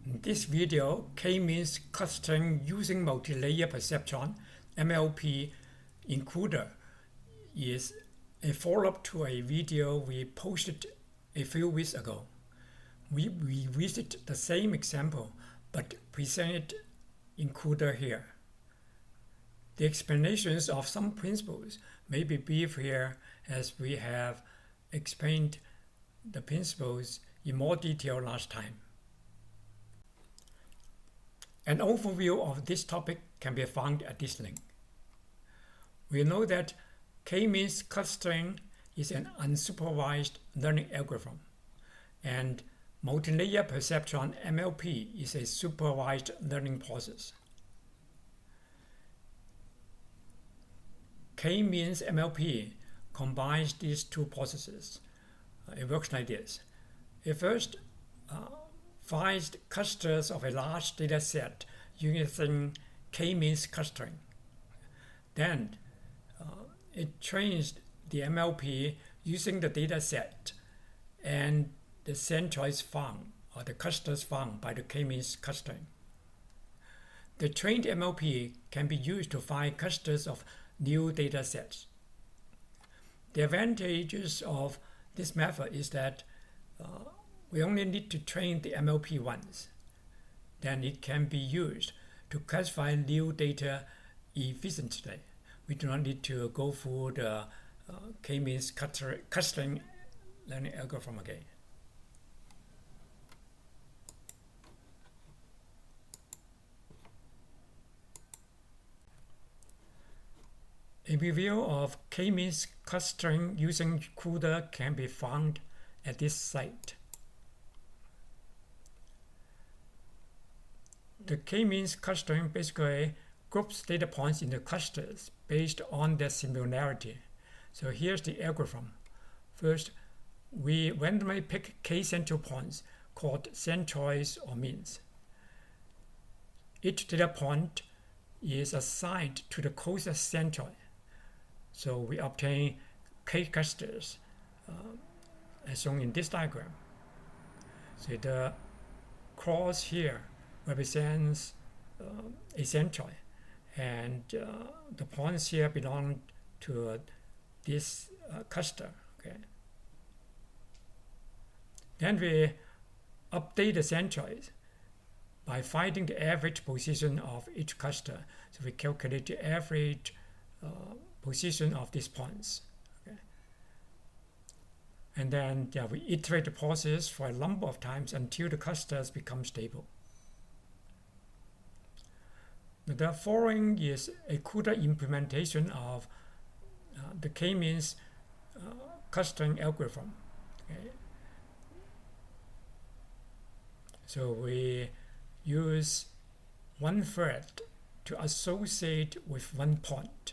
In this video, K-means clustering using multilayer perceptron (MLP) in CUDA is a follow-up to a video we posted a few weeks ago. We revisit the same example but present it in CUDA here. The explanations of some principles may be brief here as we have explained the principles in more detail last time. An overview of this topic can be found at this link. We know that K-means clustering is an unsupervised learning algorithm, and multilayer perceptron MLP is a supervised learning process. K-means MLP combines these two processes. It works like this. It first finds clusters of a large data set using K-means clustering. Then it trains the MLP using the data set and the centroids found, or the clusters found by the K-means clustering. The trained MLP can be used to find clusters of new data sets. The advantages of this method is that we only need to train the MLP once. Then it can be used to classify new data efficiently. We do not need to go through the K-means clustering learning algorithm again. A review of K-means clustering using CUDA can be found at this site. The K-means clustering basically groups data points into clusters based on their similarity. So here's the algorithm. First, we randomly pick K central points called centroids or means. Each data point is assigned to the closest centroid. So we obtain K clusters as shown in this diagram. So the cross here represents a centroid, and the points here belong to this cluster. Okay. Then we update the centroids by finding the average position of each cluster. So we calculate the average position of these points. Okay. And then we iterate the process for a number of times until the clusters become stable. The following is a CUDA implementation of the K-means clustering algorithm. Okay. So we use one thread to associate with one point.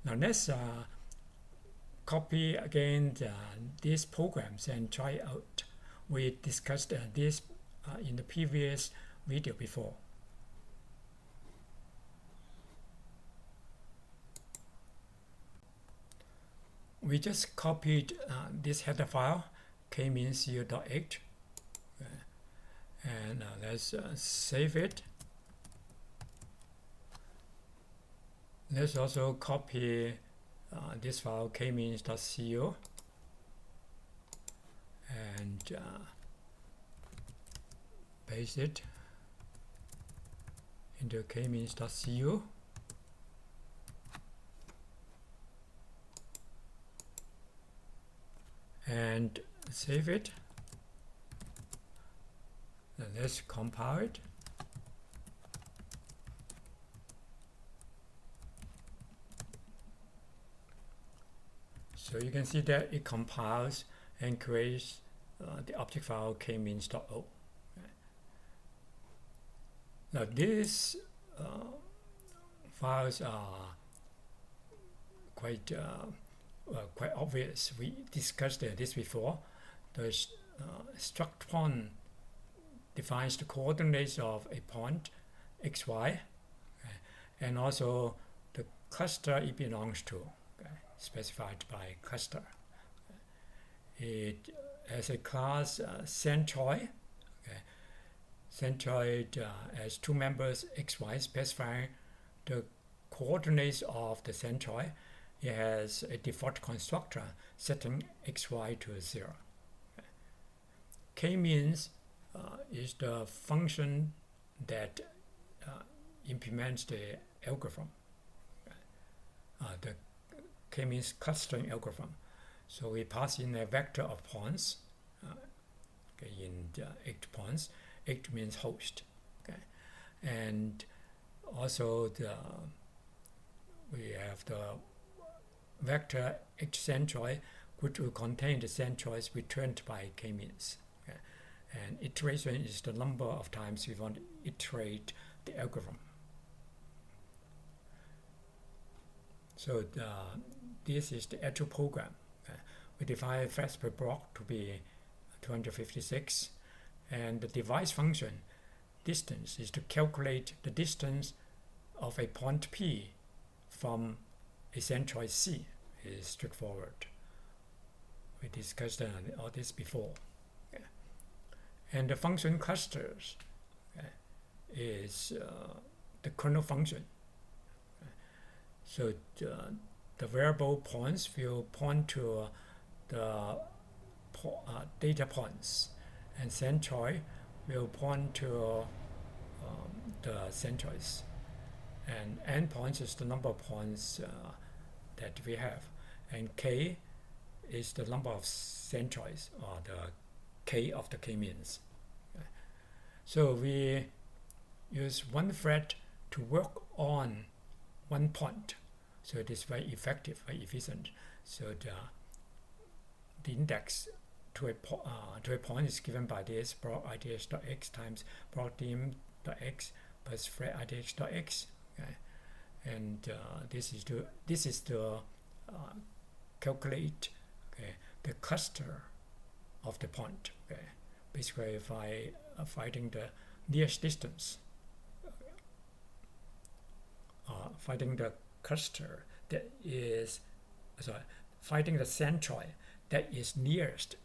Now let's copy again these programs and try it out. We discussed this in the previous video before. We just copied this header file, kmeans.h, and let's save it. Let's also copy this file, kmeans.co, and paste it into kmeans.co. And save it. Then let's compile it. So you can see that it compiles and creates the object file kmeans.o. Now these files are quite obvious. We discussed this before. The struct_point defines the coordinates of a point xy, and also the cluster it belongs to, specified by cluster. It has a class centroid, centroid as two members XY specifying the coordinates of the centroid. It has a default constructor setting XY to 0. Kmeans is the function that implements the algorithm, the Kmeans clustering algorithm. So we pass in a vector of points in 8 points. 8 means host. Okay, and also we have the vector H centroid, which will contain the centroids returned by Kmeans. Okay, and iteration is the number of times we want to iterate the algorithm. So this is the actual program. We define threads per block to be 256, and the device function distance is to calculate the distance of a point P from a centroid C. It is straightforward. We discussed all this before. Okay. And the function clusters is the kernel function. So the variable points will point to the data points, and centroid will point to the centroids, and endpoints is the number of points that we have, and k is the number of centroids, or the k of the Kmeans. So we use one thread to work on one point, so it is very effective, very efficient. So the index to a point is given by this block idx.x times block dim.x plus thread idx.x. Okay, and this is to calculate the cluster of the point. Okay, basically by finding the nearest distance, finding the cluster that is finding the centroid that is nearest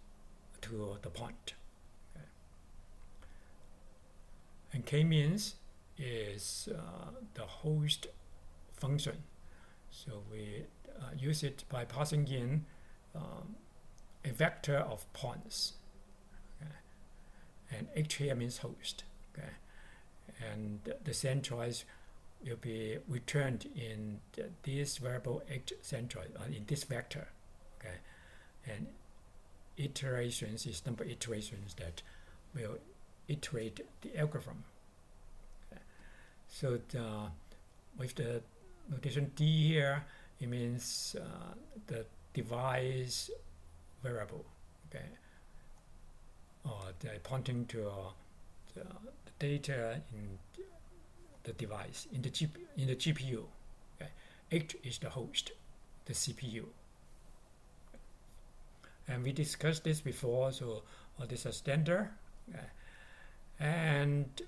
to the point. Okay. And Kmeans is the host function. So we use it by passing in a vector of points. Okay. And H here means host. Okay. And the centroids will be returned in this variable H centroid, in this vector. Okay. And iterations is number of iterations that will iterate the algorithm. Okay. So with the notation D here, it means the device variable. Okay, or pointing to the data in the device in the GPU. Okay. H is the host, the CPU. And we discussed this before, so this is standard. Okay. And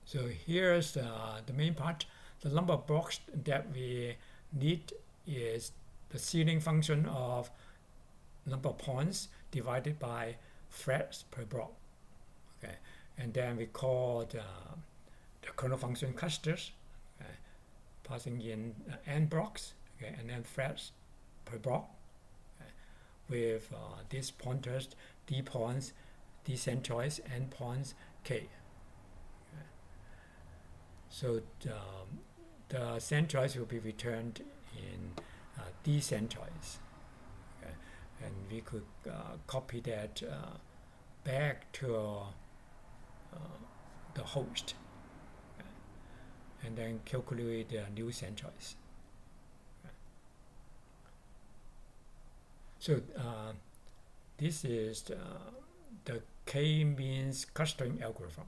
so here's the main part. The number of blocks that we need is the ceiling function of number of points divided by threads per block. Okay, and then we call the kernel function clusters, passing in n blocks, okay, and then threads per block, with these pointers, d points, d centroids, n points, k. So the centroids will be returned in d centroids. Okay. And we could copy that back to the host, and then calculate the new centroids. So this is the Kmeans clustering algorithm.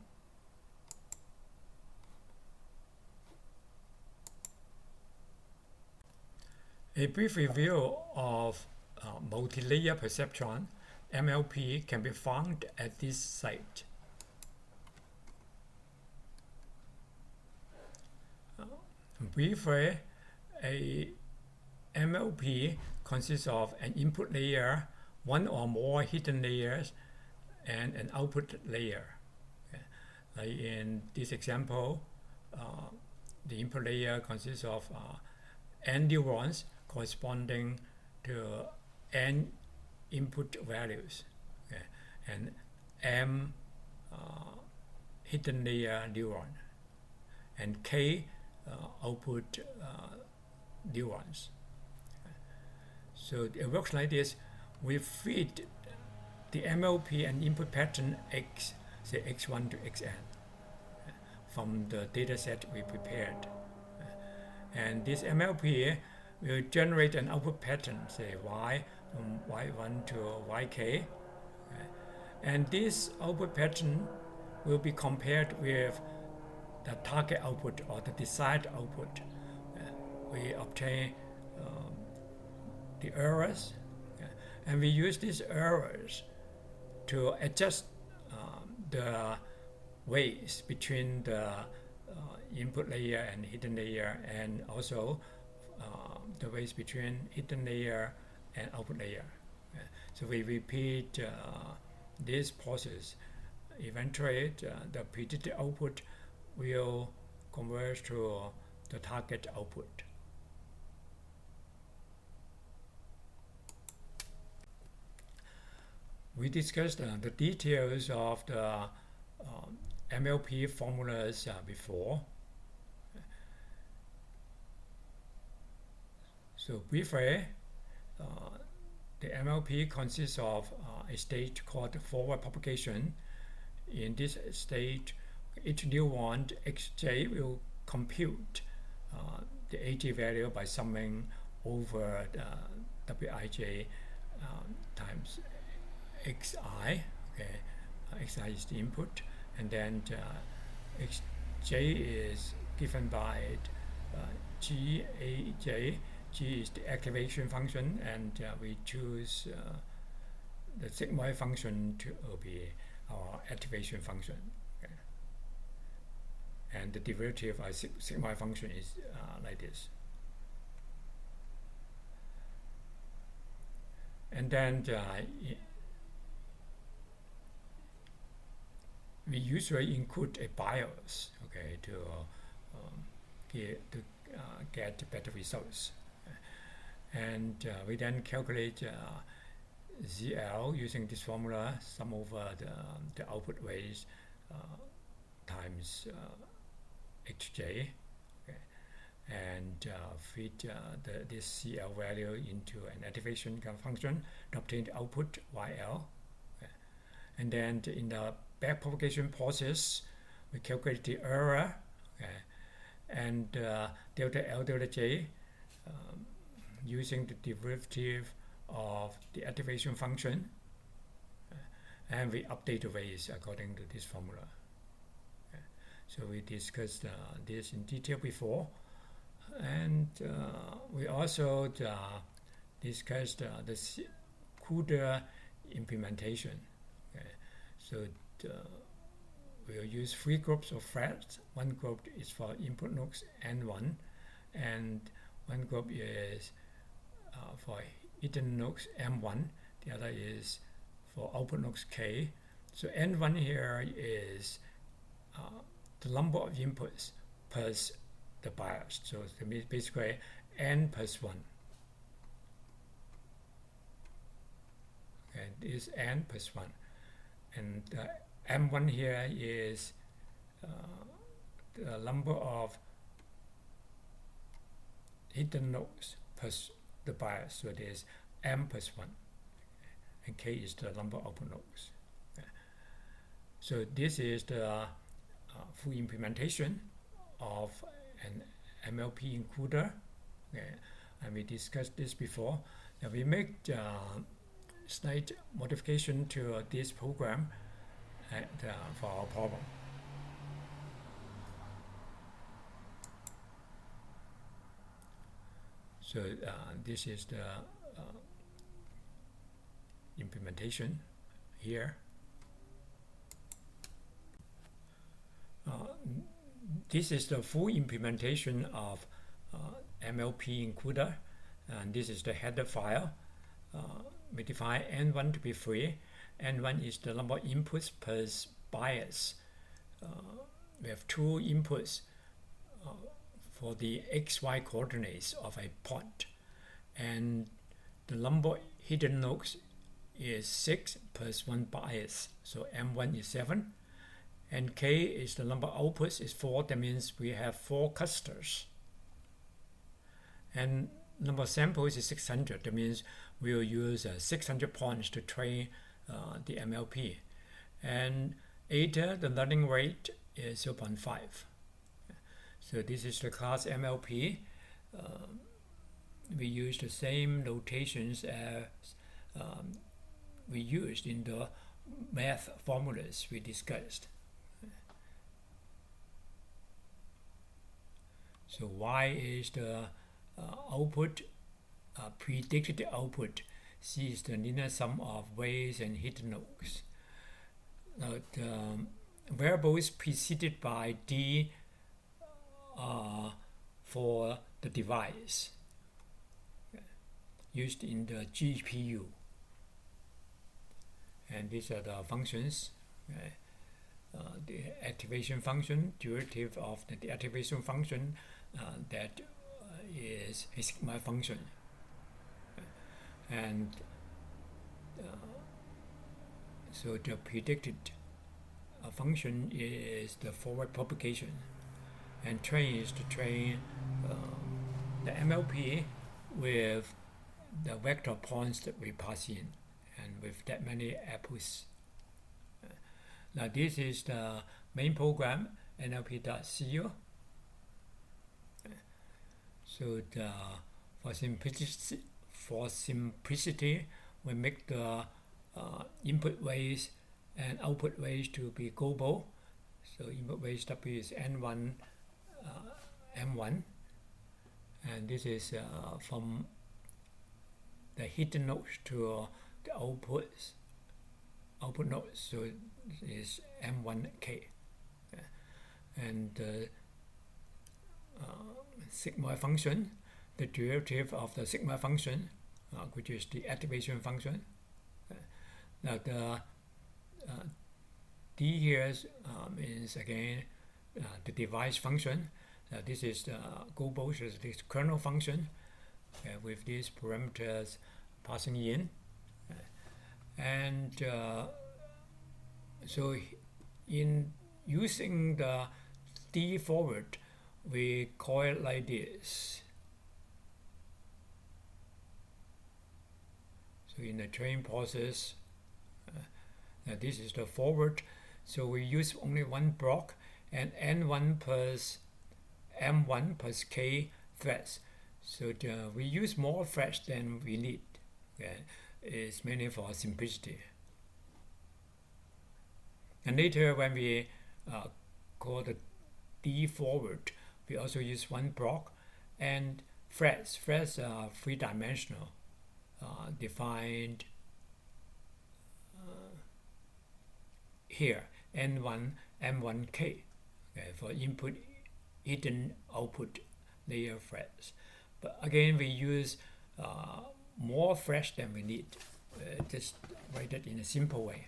A brief review of Multilayer Perceptron, MLP, can be found at this site. Briefly, a MLP consists of an input layer, one or more hidden layers, and an output layer. Okay. Like in this example, the input layer consists of n neurons corresponding to n input values, okay, and m hidden layer neuron, and k output neurons. So it works like this. We feed the MLP an input pattern x, say x1 to xn, from the data set we prepared. And this MLP will generate an output pattern, say y from y1 to yk. And this output pattern will be compared with the target output or the desired output. We obtain the errors, and we use these errors to adjust the weights between the input layer and hidden layer, and also the weights between hidden layer and output layer. So we repeat this process. Eventually, the predicted output will converge to the target output. We discussed the details of the MLP formulas before. So briefly, the MLP consists of a stage called forward propagation. In this stage, each neuron xj will compute the AJ value by summing over the wij times xi. Okay, xi is the input, and then xj is given by gaj. G is the activation function, and we choose the sigmoid function to be our activation function. Okay. And the derivative of sigmoid function is like this. And then we usually include a bias, okay, to get better results. And we then calculate ZL using this formula, sum over the output weights times xj, okay, and feed this CL value into an activation function to obtain the output YL. Okay. And then in the backpropagation process, we calculate the error, okay, and delta L delta J using the derivative of the activation function, and we update the weights according to this formula. Okay. So we discussed this in detail before, and we also discussed the CUDA implementation. Okay. So we'll use 3 groups of threads. One group is for input nodes N1, and one group is for hidden nodes M1, the other is for output nodes K. So N1 here is the number of inputs plus the bias. So basically N plus 1. And this is N plus 1. And M1 here is the number of hidden nodes plus the bias, so it is M plus 1, and K is the number of output nodes. Okay. So this is the full implementation of an MLP in CUDA, okay. And we discussed this before. Now we make slight modification to this program for our problem. So this is the implementation here. This is the full implementation of MLP in CUDA, and this is the header file. We define N1 to be free. N1 is the number of inputs per bias. We have two inputs for the XY coordinates of a point, and the number of hidden nodes is 6 plus 1 bias, so M1 is 7, and K is the number of outputs is 4. That means we have 4 clusters, and number of samples is 600. That means we'll use 600 points to train the MLP, and eta, the learning rate, is 0.5. So this is the class MLP. We use the same notations as we used in the math formulas we discussed. So Y is the output, predicted output. C is the linear sum of waves and hidden nodes. Now the variables preceded by D for the device used in the GPU. And these are the functions. The activation function, derivative of the activation function, that is a sigma function. And so the predicted function is the forward propagation, and train is to train the MLP with the vector points that we pass in, and with that many apples. Now this is the main program, nlp.cu. So for simplicity, we make the input waves and output waves to be global. So input waves W is N1, M1, and this is from the hidden nodes to the output nodes. So this is M1K, and the sigma function, the derivative of the sigma function, which is the activation function. Now the D here is again the device function. This is the global, so this kernel function with these parameters passing in. And so in using the D forward, we call it like this. So in the train process, this is the forward. So we use only one block, and N1 plus M1 plus K threads. So we use more threads than we need. It's mainly for simplicity. And later when we call the D forward, we also use one block, and threads. Threads are three-dimensional, defined here, N1, M1K, for input, hidden, output layer threads. But again, we use more threads than we need. Just write it in a simple way.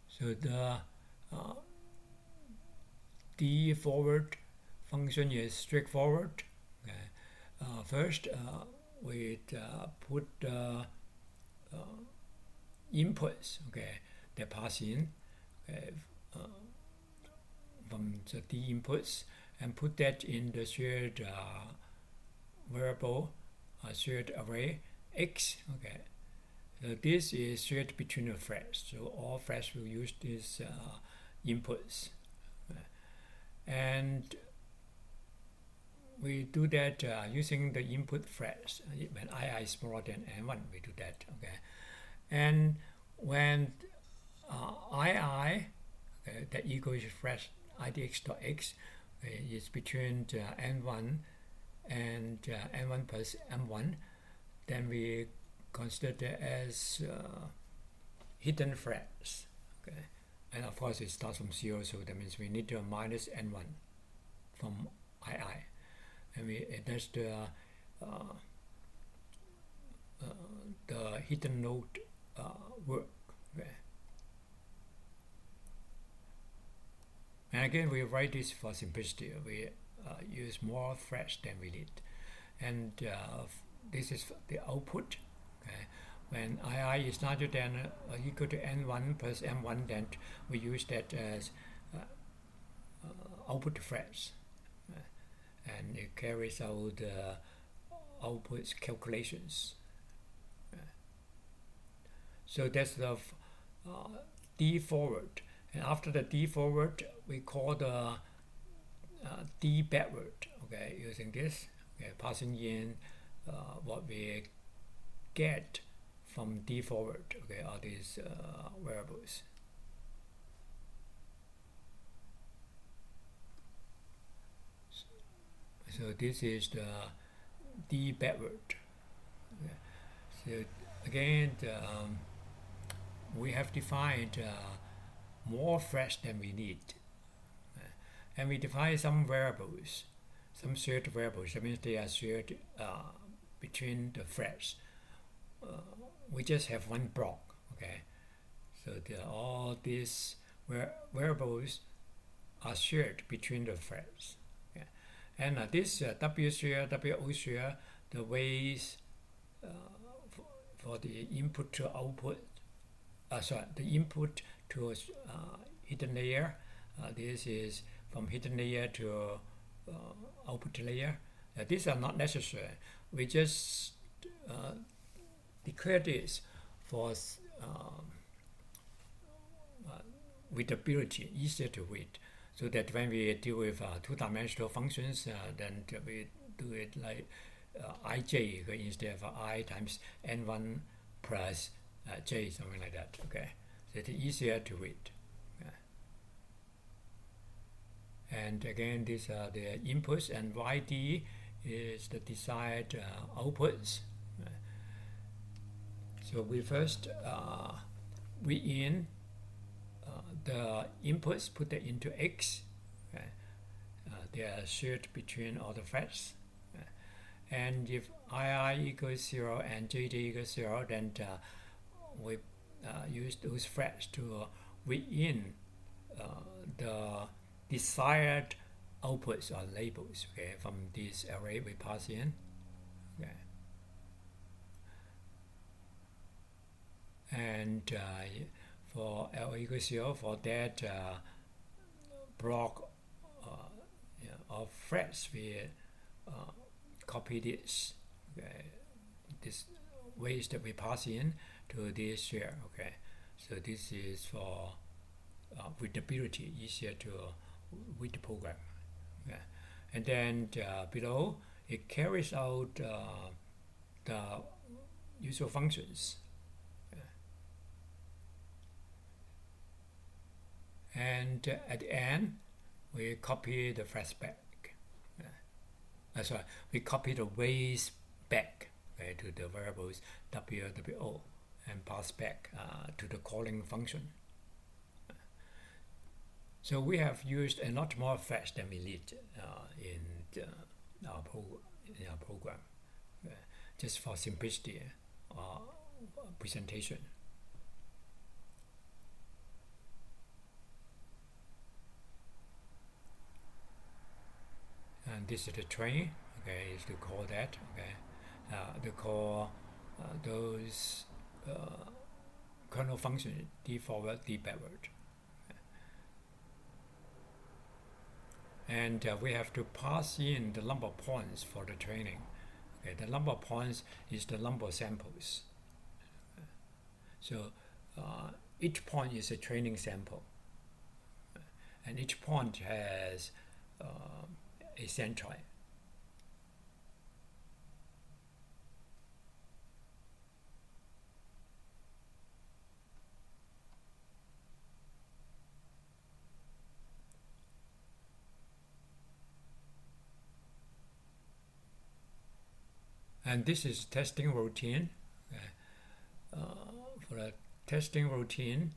So the D forward function is straightforward. First, we put inputs, that pass in from the D inputs, and put that in the shared variable, shared array X. So this is shared between the threads. So all threads will use these inputs, and we do that using the input threads. When I is smaller than N1, we do that. And when II, that equals thread idx.x, is between N1 and N1 plus M1, then we consider that as hidden threads. and of course it starts from 0, so that means we need to minus n1 from II, and that's the hidden node work. Okay. And again, we write this for simplicity. We use more threads than we need, and this is the output. Okay. When II is larger than or equal to n1 plus m1, then we use that as output threads, and it carries out the output calculations. So that's the D forward, and after the D forward, we call the D backward. Okay, using this, okay, passing in what we get from D forward. Okay, are these variables. So this is the D backward. Okay. So again, we have defined more threads than we need, and we define some variables, some shared variables. That means they are shared between the threads. We just have one block. Okay, so all these variables are shared between the threads. Okay. And this W share, WO share, the ways for the input to output, the input to hidden layer. This is from hidden layer to output layer. These are not necessary. We just declare this for readability, easier to read, so that when we deal with two-dimensional functions, then we do it like ij instead of I times n1 plus j, something like that. Okay, so it's easier to read. And again, these are the inputs, and yd is the desired outputs. So we first read in the inputs, put it into x. Okay. They are shared between all the threads. And if II equals 0 and JJ equals 0, then we use those threads to read in the desired outputs or labels. Okay, from this array we pass in. Okay. And for L equals 0, for that block of threads, we copy this, okay, this ways that we pass in to this share. Okay, so this is for readability, easier to read the program. Okay. And then below, it carries out the usual functions. And at the end, we copy the threads back. Sorry, we copy the ways back, okay, to the variables WO and pass back to the calling function. So we have used a lot more threads than we need in our program, just for simplicity presentation. And this is the train. Okay, is to call that. Okay, to call those kernel functions D forward, D backward. And we have to pass in the number of points for the training. Okay, the number of points is the number of samples. So each point is a training sample, and each point has a centroid. And this is testing routine. Okay. For the testing routine,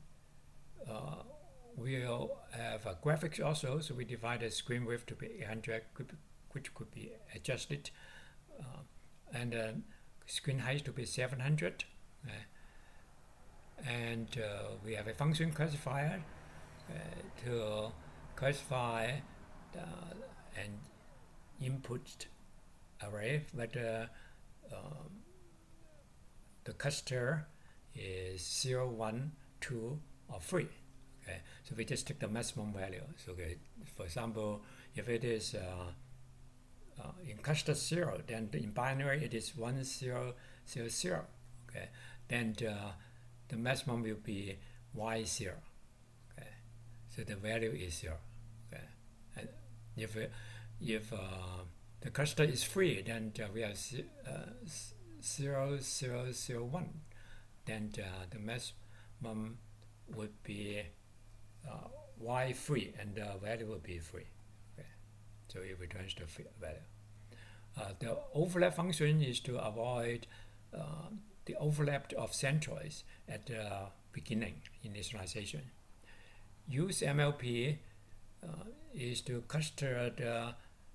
we'll have graphics also, so we divide the screen width to be 800, which could be adjusted, and screen height to be 700, and we have a function classifier to classify an input array, whether the cluster is 0, 1, 2, or 3. Okay, so we just take the maximum value. So, okay, for example, if it is in cluster 0, then in binary it is 1, 0, 0, 0. Okay, then the maximum will be y0. Okay, so the value is 0. Okay, and if the cluster is free, then we have 0, 0, 0, 1. Then the maximum would be y free, and the value will be free. Okay, so it returns the free value. The overlap function is to avoid the overlap of centroids at the beginning initialization. Use MLP is to cluster the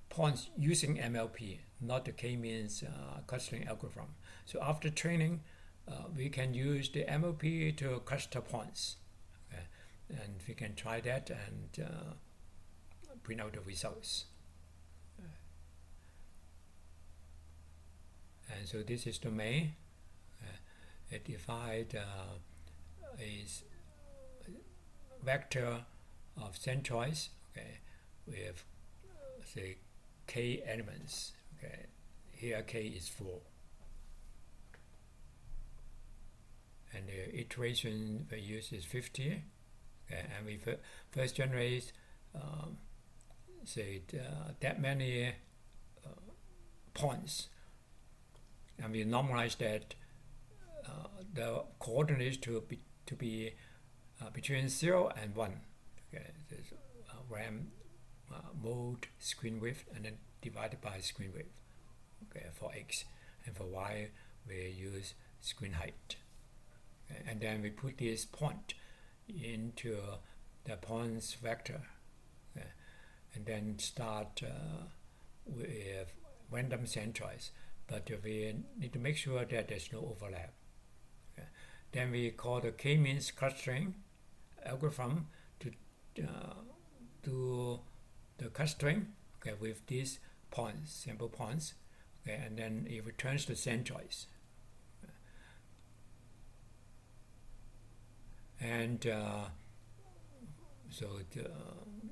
points using MLP, not the Kmeans clustering algorithm. So after training, we can use the MLP to cluster points. Okay? And we can try that and print out the results. And so this is the main. It divides a vector of centroids, okay, with say k elements. Okay, here k is 4. And the iteration we use is 50. Okay, and we first generate say that many points, and we normalize that the coordinates to be between 0 and 1. Okay, this RAM mode screen width, and then divided by screen width. Okay, for x, and for y we use screen height. Okay, and then we put this point into the points vector, okay, and then start with random centroids, but we need to make sure that there's no overlap. Okay. Then we call the Kmeans clustering algorithm to do the clustering, okay, with these points, sample points, okay, and then it returns the centroids. And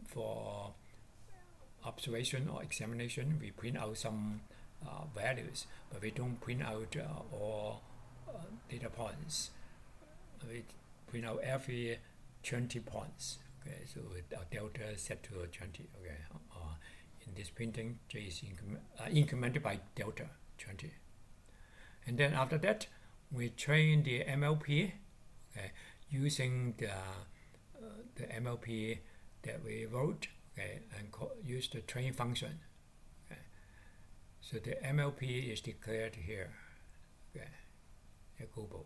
for observation or examination, we print out some values, but we don't print out all data points. We print out every 20 points. Okay, so with our delta set to 20. Okay, in this printing, J is incremented by delta 20. And then after that, we train the MLP, okay, using the MLP that we wrote, okay, and use the train function. Okay. So the MLP is declared here, okay, global.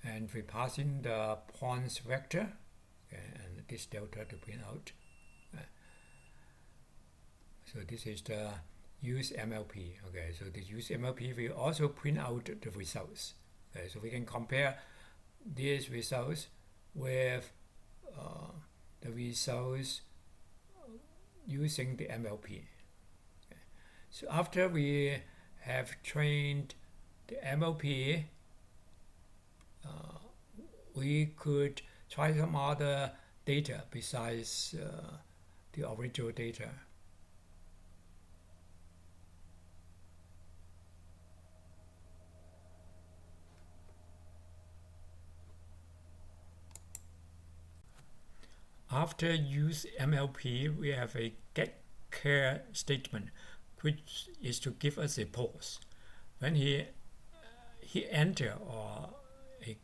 And we pass in the points vector, okay, and this delta to print out. So this is the use MLP. Okay, so the use MLP will also print out the results. Okay, so we can compare these results with the results using the MLP. Okay. So after we have trained the MLP, we could try some other data besides the original data. After use MLP, we have a get care statement, which is to give us a pause. When he enter or a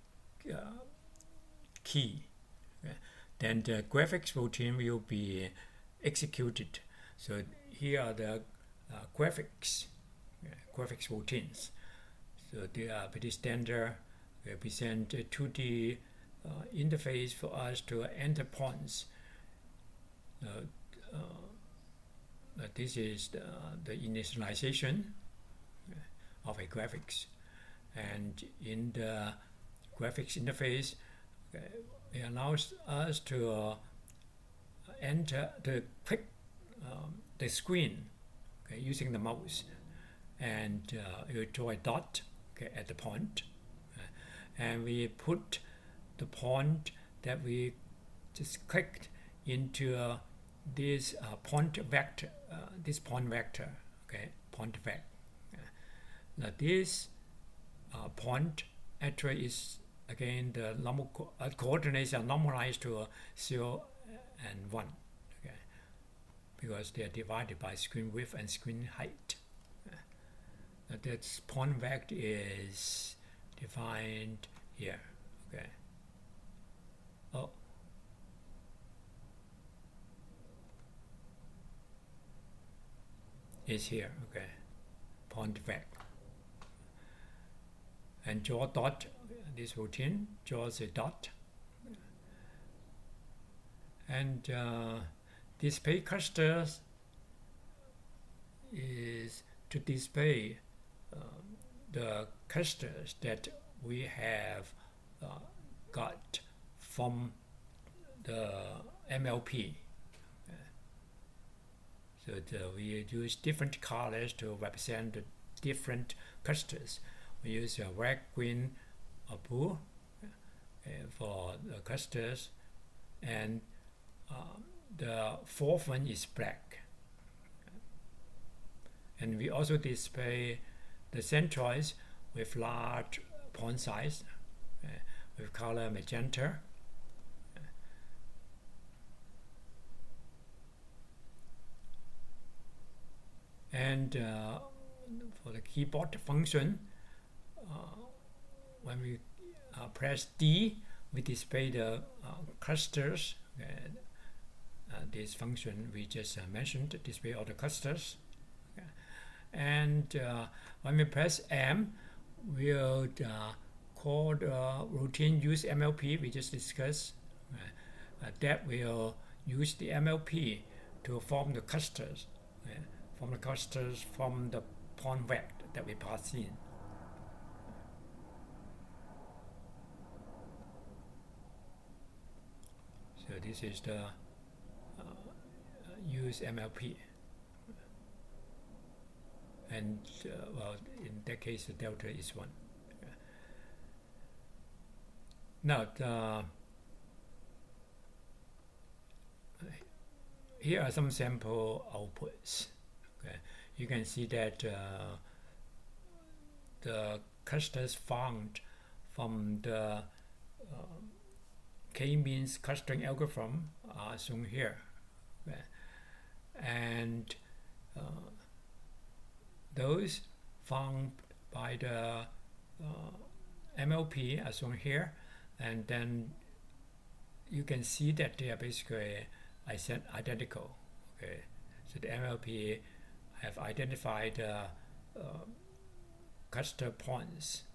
key, then the graphics routine will be executed. So here are the graphics routines. So they are pretty standard. represent a 2D interface for us to enter points. This is the initialization of a graphics, and in the graphics interface, it allows us to enter the click the screen using the mouse, and you draw a dot at the point, and we put the point that we just clicked into this point vector. Point vector. Now this point actually is again the normal coordinates are normalized to 0 and 1, because they are divided by screen width and screen height. That point vector is defined here. Oh, is here. Point vector. And draw dot. This routine draws a dot. And display clusters is to display the clusters that we have got from the MLP. So we use different colors to represent the different clusters. We use red, green, or blue for the clusters, and the fourth one is black. And we also display the centroids with large point size, with color magenta. And for the keyboard function, when we press D, we display the clusters. This function we just mentioned, display all the clusters. And when we press M, we'll call the routine use MLP we just discussed. That will use the MLP to form the clusters. From the point vector that we pass in. So this is the use MLP. And well, in that case, the delta is 1. Now, here are some sample outputs. You can see that the clusters found from the Kmeans clustering algorithm are shown here. And those found by the MLP are shown here, and then you can see that they are basically identical. So the MLP have identified cluster points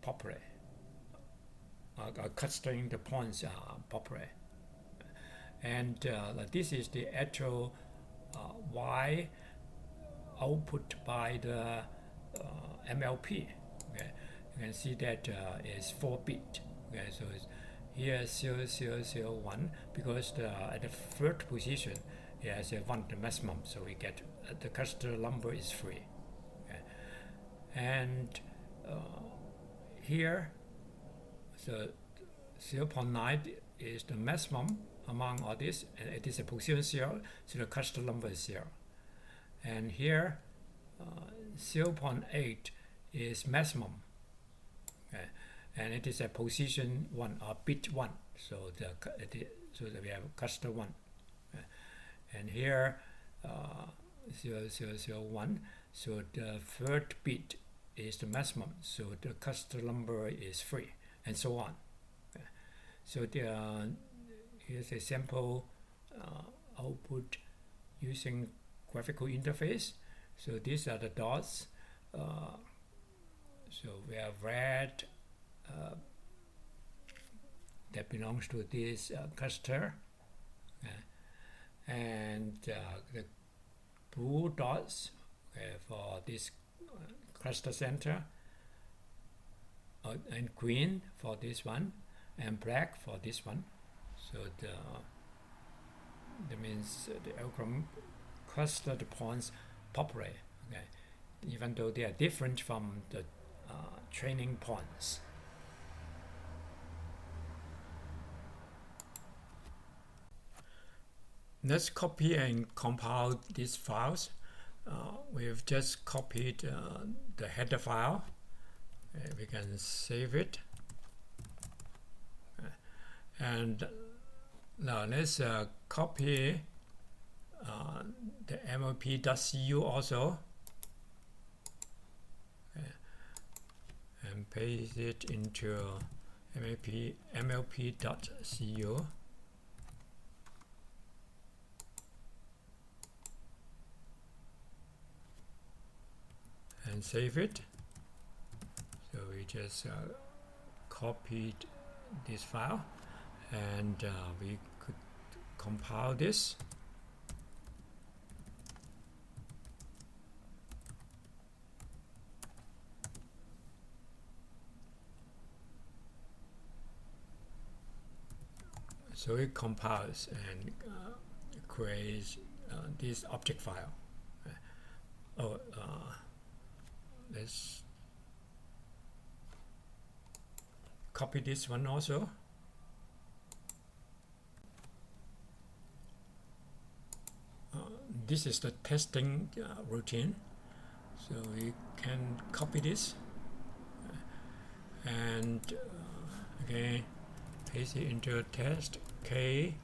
properly, clustering the points properly. And this is the actual Y output by the MLP. You can see that is 4-bit. So it's here 0001, because at the third position it has a 1, the maximum, so we get the cluster number is 3. And here, so 0.9 is the maximum among all this, and it is a position 0, so the cluster number is 0. And here, 0.8 is maximum, and it is a position 1 or bit 1, so that we have cluster 1. And here 0001, so the third bit is the maximum, so the cluster number is 3, and so on. So here's a sample output using graphical interface. So these are the dots. So we have red, that belongs to this cluster, and the blue dots for this cluster center, and green for this one, and black for this one. So that means the algorithm cluster the points properly, okay, even though they are different from the training points. Let's copy and compile these files. We've just copied the header file. We can save it. And now let's copy the MLP.cu also, and paste it into MLP.cu. And save it. So we just copied this file, and we could compile this. So it compiles and creates this object file. Let's copy this one also. This is the testing routine. So we can copy this and again paste it into test KMLP.cu.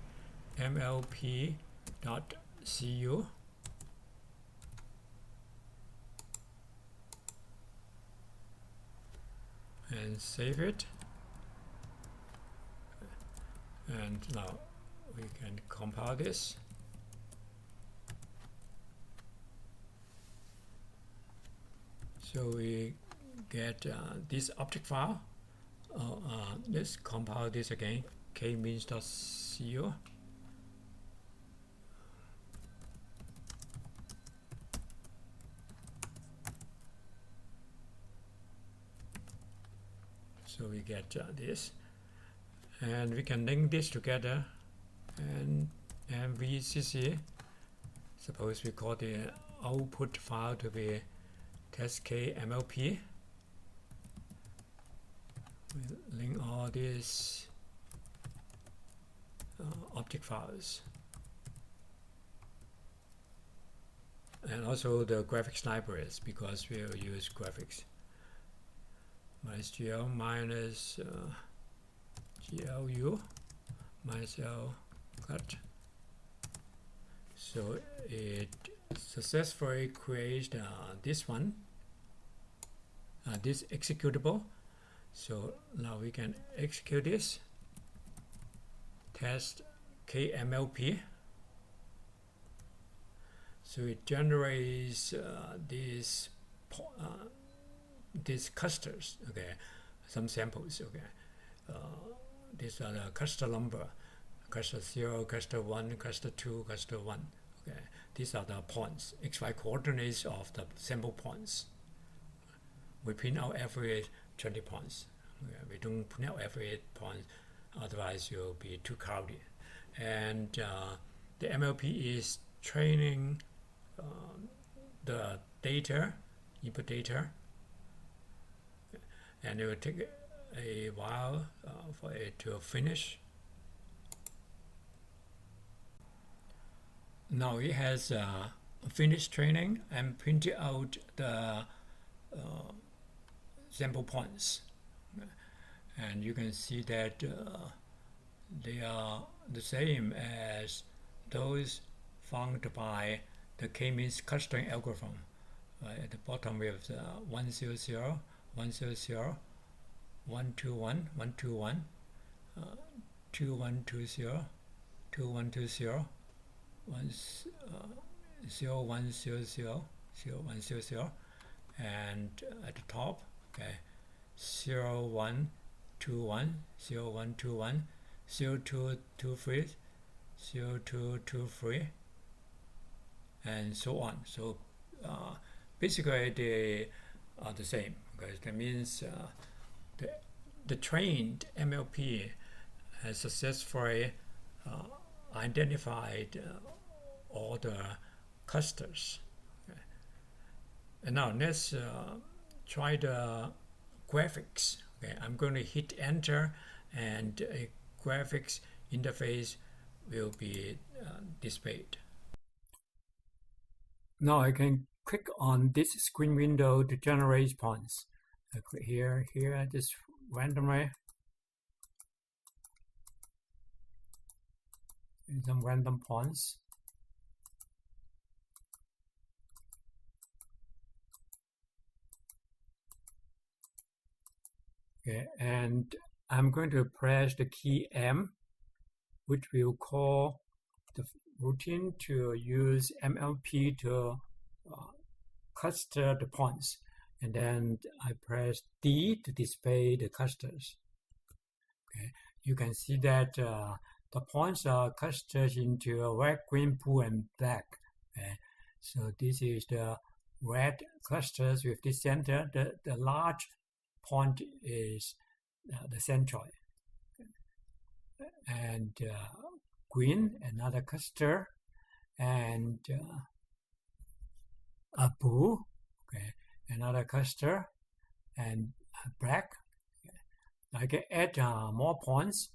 And save it. And now we can compile this. So we get this object file. Let's compile this again. Kmeans.cu. So we get this, and we can link this together, and MVCC. Suppose we call the output file to be test.kmlp. We link all these object files, and also the graphics libraries, because we'll use graphics. -gl minus glu minus l cut. So it successfully creates this one, this executable. So now we can execute this test KMLP. So it generates these clusters, okay, some samples, okay. These are the cluster number, cluster 0, cluster 1, cluster 2, cluster 1, okay. These are the points, XY coordinates of the sample points. We print out every 20 points. Okay. We don't print out every point, otherwise it will be too crowded. And the MLP is training the data, input data, and it will take a while for it to finish. Now it has finished training and printed out the sample points, and you can see that they are the same as those found by the Kmeans clustering algorithm. At the bottom we have the 100, 100, 121, 121, 2120, 2120, 0100, 0100, and at the top, okay, 0100, 21, 0121, 0223, 0223, and so on. So basically they are the same. Okay, that means the trained MLP has successfully identified all the clusters. Okay. And now let's try the graphics. Okay, I'm going to hit enter, and a graphics interface will be displayed. Now I can click on this screen window to generate response. I click here, just randomly. Some random points. Okay, and I'm going to press the key M, which will call the routine to use MLP to cluster the points. And then I press D to display the clusters. Okay, you can see that the points are clustered into red, green, blue, and black. Okay, so this is the red clusters with the center. The large point is the centroid. Okay. And green, another cluster, and a blue, okay, another cluster, and black. Okay. I can add more points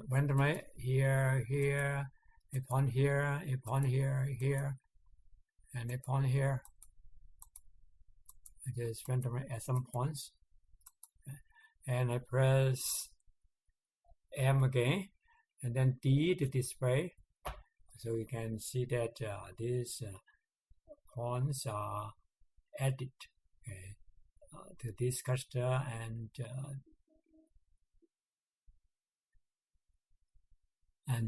randomly here, a point here, a point here, and a point here. I just randomly add some points. Okay. And I press M again, and then D to display. So you can see that these points are added, okay, to this cluster, and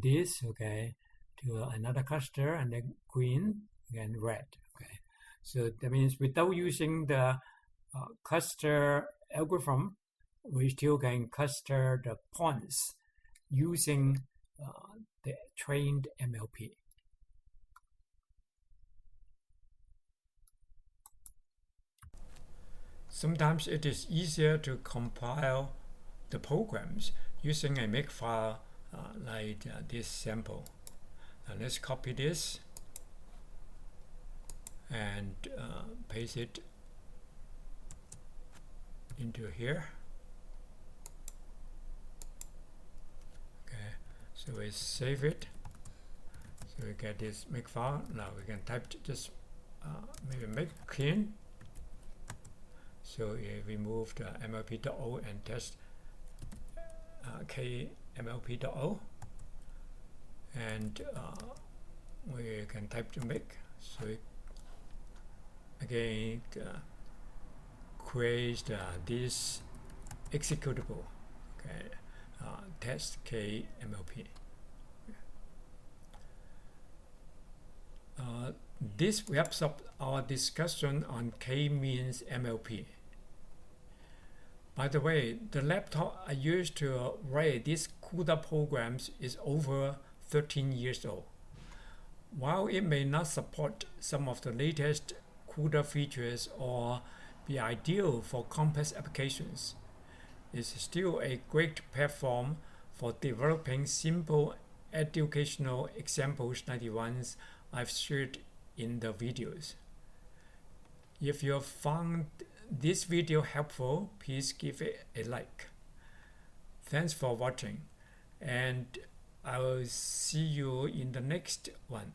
this, okay, to another cluster, and then green and red. Okay, so that means without using the cluster algorithm, we still can cluster the points using the trained MLP. Sometimes it is easier to compile the programs using a makefile like this sample. Now let's copy this and paste it into here. Okay, so we save it. So we get this makefile. Now we can type just maybe make clean. So we move the MLP.o and test KMLP.o, and we can type to make. So again create this executable, okay, test KMLP. This wraps up our discussion on Kmeans MLP. By the way, the laptop I used to write these CUDA programs is over 13 years old. While it may not support some of the latest CUDA features or be ideal for complex applications, it's still a great platform for developing simple educational examples like the ones I've shared in the videos. If you found this video helpful, please give it a like. Thanks for watching, and I will see you in the next one.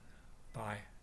Bye.